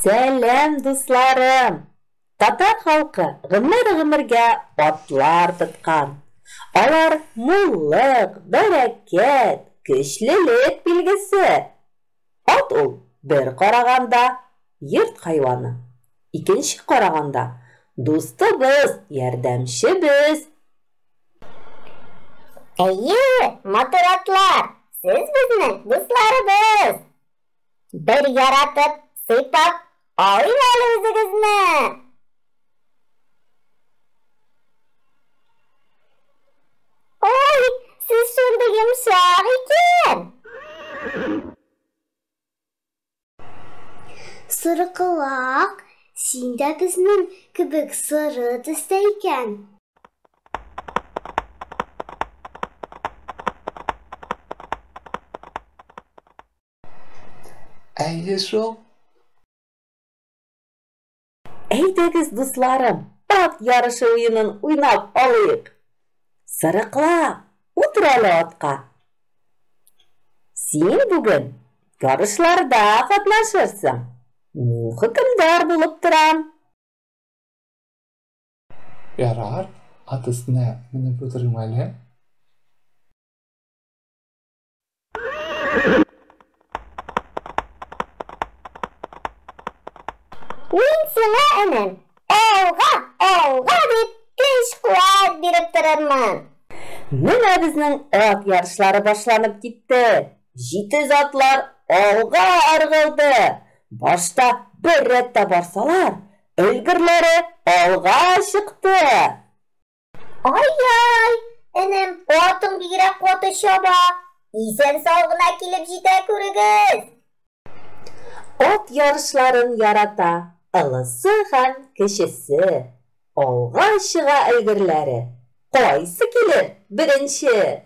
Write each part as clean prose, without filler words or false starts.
Сәлем, дусларым! Татар халкы гомер-гомергә атлар тоткан. Алар муллык, бәрәкәт, көчлелек билгесе. Ат ул бер караганда йорт хайваны, икенче караганда дустыбыз, ярдәмчебез. Әйе, матур атлар, сез безнең дусларыбыз. Бер яратып, сыйпап, алыйм әле үзегезне. Ой, сез шундый йомшак икән. Сарыкылак, син дә безнең кебек сары төстә икән. Әйе шул. Әйдәгез, дусларым, ат ярышы уенын уйнап алыйк. Сарыклак, утыр әле атка. Син бүген ярышларда катнашырсың. Мин хөкемдар булып торам. Ярар, ат өстенә менеп утырыйм әле. Мин сиңа энем, алга дип көч-куәт биреп торырмын. Менә безнең ат ярышлары башланып китте. 700 атлар алга ыргылды. Башта бер рәттә барсалар, өлгерләре алга чыкты. Ай-яй, энем, атың бигрәк каты чаба. Исән сау гына килеп җитә күрегез. Ат ярышларын ярата, ылысы һәм кечесе. Алга чыга өлгерләре. Кайсы килер беренче?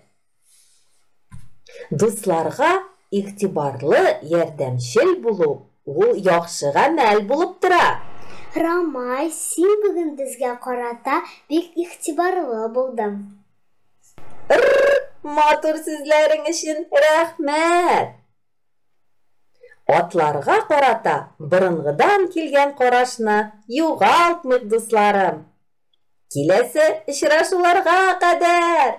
Дусларга игътибарлы, ярдәмчел булу ул яхшы гамәл булып тора. Рамай, син бүген безгә карата бик игътибарлы булдың. Матур сүзләрең өчен рәхмәт. Атларга карата борынгыдан килгән карашны югалтмыйк, дусларым. Киләсе очрашуларга кадәр!